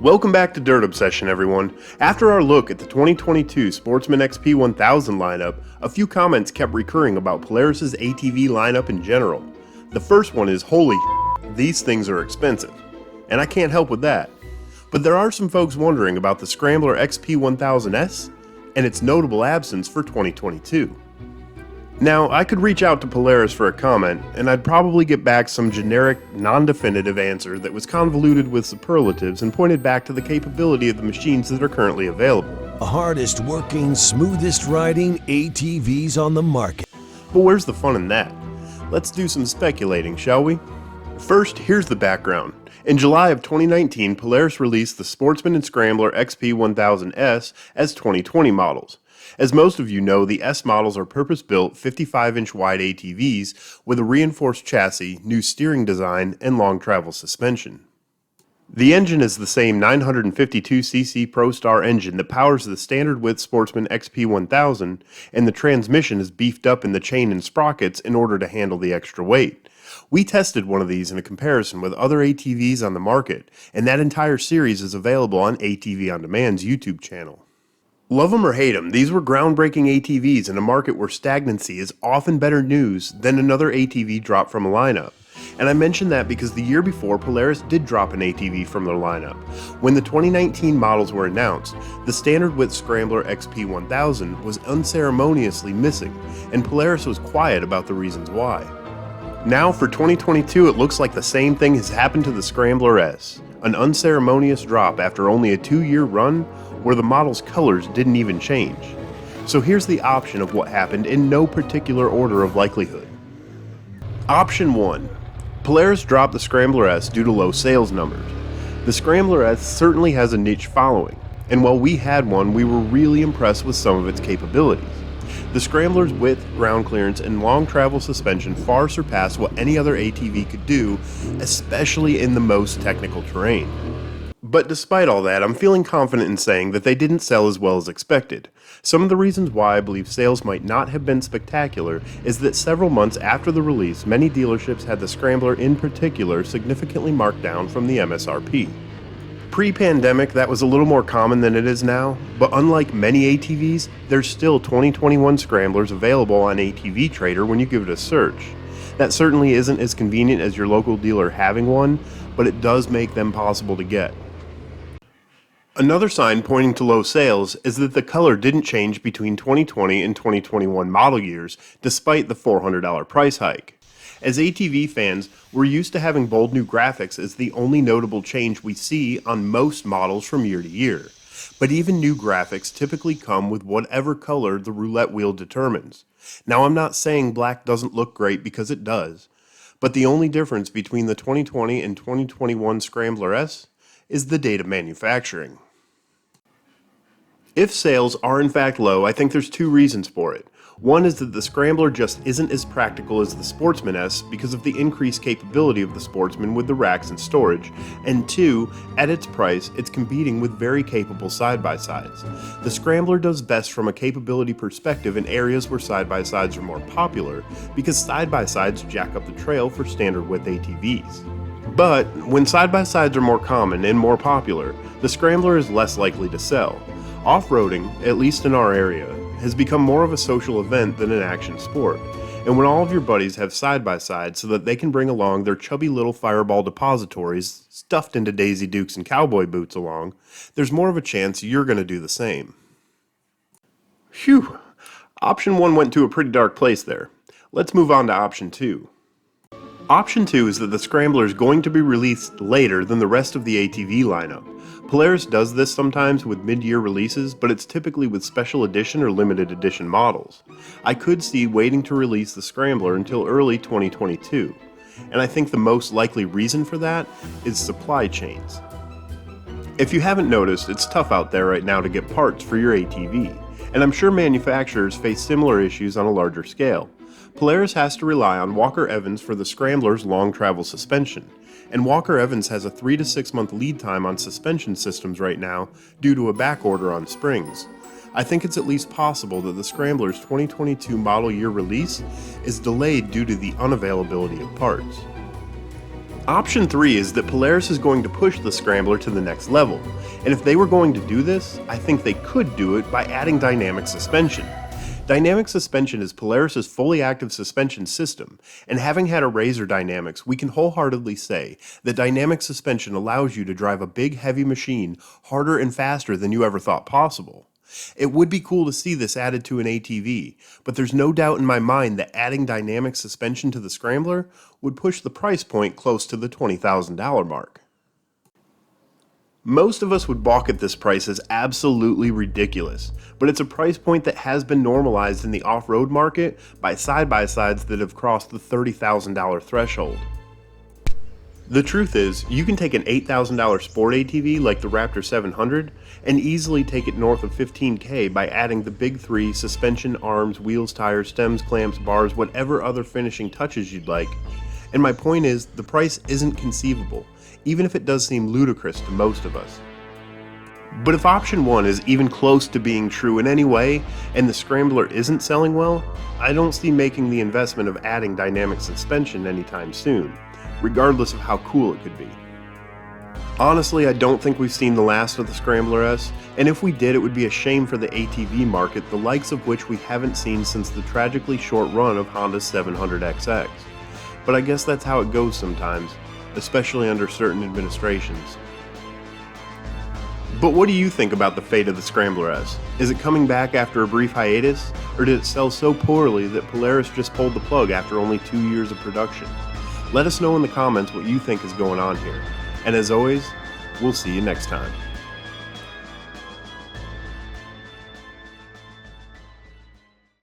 Welcome back to Dirt Obsession, everyone. After our look at the 2022 Sportsman XP1000 lineup, a few comments kept recurring about Polaris's ATV lineup in general. The first one is, holy shit, these things are expensive. And I can't help with that. But there are some folks wondering about the Scrambler XP1000S and its notable absence for 2022. Now, I could reach out to Polaris for a comment, and I'd probably get back some generic, non-definitive answer that was convoluted with superlatives and pointed back to the capability of the machines that are currently available. The hardest working, smoothest riding ATVs on the market. But where's the fun in that? Let's do some speculating, shall we? First, here's the background. In July of 2019, Polaris released the Sportsman and Scrambler XP1000S as 2020 models. As most of you know, the S models are purpose-built 55-inch wide ATVs with a reinforced chassis, new steering design, and long travel suspension. The engine is the same 952cc ProStar engine that powers the standard width Sportsman XP1000, and the transmission is beefed up in the chain and sprockets in order to handle the extra weight. We tested one of these in a comparison with other ATVs on the market, and that entire series is available on ATV On Demand's YouTube channel. Love them or hate them, these were groundbreaking ATVs in a market where stagnancy is often better news than another ATV drop from a lineup. And I mention that because the year before, Polaris did drop an ATV from their lineup. When the 2019 models were announced, the standard width Scrambler XP1000 was unceremoniously missing, and Polaris was quiet about the reasons why. Now for 2022, it looks like the same thing has happened to the Scrambler S, an unceremonious drop after only a 2-year run where the model's colors didn't even change. So here's the option of what happened in no particular order of likelihood. Option 1. Polaris dropped the Scrambler S due to low sales numbers. The Scrambler S certainly has a niche following, and while we had one, we were really impressed with some of its capabilities. The Scrambler's width, ground clearance, and long travel suspension far surpass what any other ATV could do, especially in the most technical terrain. But despite all that, I'm feeling confident in saying that they didn't sell as well as expected. Some of the reasons why I believe sales might not have been spectacular is that several months after the release, many dealerships had the Scrambler in particular significantly marked down from the MSRP. Pre-pandemic, that was a little more common than it is now, but unlike many ATVs, there's still 2021 Scramblers available on ATV Trader when you give it a search. That certainly isn't as convenient as your local dealer having one, but it does make them possible to get. Another sign pointing to low sales is that the color didn't change between 2020 and 2021 model years, despite the $400 price hike. As ATV fans, we're used to having bold new graphics as the only notable change we see on most models from year to year. But even new graphics typically come with whatever color the roulette wheel determines. Now, I'm not saying black doesn't look great, because it does, but the only difference between the 2020 and 2021 Scrambler S is the date of manufacturing. If sales are in fact low, I think there's two reasons for it. One is that the Scrambler just isn't as practical as the Sportsman S because of the increased capability of the Sportsman with the racks and storage, and two, at its price, it's competing with very capable side-by-sides. The Scrambler does best from a capability perspective in areas where side-by-sides are more popular, because side-by-sides jack up the trail for standard width ATVs. But when side-by-sides are more common and more popular, the Scrambler is less likely to sell. Off-roading, at least in our area, has become more of a social event than an action sport, and when all of your buddies have side-by-sides so that they can bring along their chubby little Fireball depositories stuffed into Daisy Dukes and cowboy boots along, there's more of a chance you're going to do the same. Phew! Option 1 went to a pretty dark place there. Let's move on to Option 2. Option 2 is that the Scrambler is going to be released later than the rest of the ATV lineup. Polaris does this sometimes with mid-year releases, but it's typically with special edition or limited edition models. I could see waiting to release the Scrambler until early 2022, and I think the most likely reason for that is supply chains. If you haven't noticed, it's tough out there right now to get parts for your ATV, and I'm sure manufacturers face similar issues on a larger scale. Polaris has to rely on Walker Evans for the Scrambler's long travel suspension, and Walker Evans has a 3 to 6 month lead time on suspension systems right now due to a back order on springs. I think it's at least possible that the Scrambler's 2022 model year release is delayed due to the unavailability of parts. Option 3 is that Polaris is going to push the Scrambler to the next level, and if they were going to do this, I think they could do it by adding dynamic suspension. Dynamic suspension is Polaris's fully active suspension system, and having had a Razor Dynamics, we can wholeheartedly say that dynamic suspension allows you to drive a big heavy machine harder and faster than you ever thought possible. It would be cool to see this added to an ATV, but there's no doubt in my mind that adding dynamic suspension to the Scrambler would push the price point close to the $20,000 mark. Most of us would balk at this price as absolutely ridiculous, but it's a price point that has been normalized in the off-road market by side-by-sides that have crossed the $30,000 threshold. The truth is, you can take an $8,000 sport ATV like the Raptor 700 and easily take it north of $15,000 by adding the big three: suspension, arms, wheels, tires, stems, clamps, bars, whatever other finishing touches you'd like. And my point is, the price isn't conceivable, even if it does seem ludicrous to most of us. But if option 1 is even close to being true in any way, and the Scrambler isn't selling well, I don't see making the investment of adding dynamic suspension anytime soon, regardless of how cool it could be. Honestly, I don't think we've seen the last of the Scrambler S, and if we did, it would be a shame for the ATV market, the likes of which we haven't seen since the tragically short run of Honda's 700XX. But I guess that's how it goes sometimes, especially under certain administrations. But what do you think about the fate of the Scrambler S? Is it coming back after a brief hiatus, or did it sell so poorly that Polaris just pulled the plug after only 2 years of production? Let us know in the comments what you think is going on here. And as always, we'll see you next time.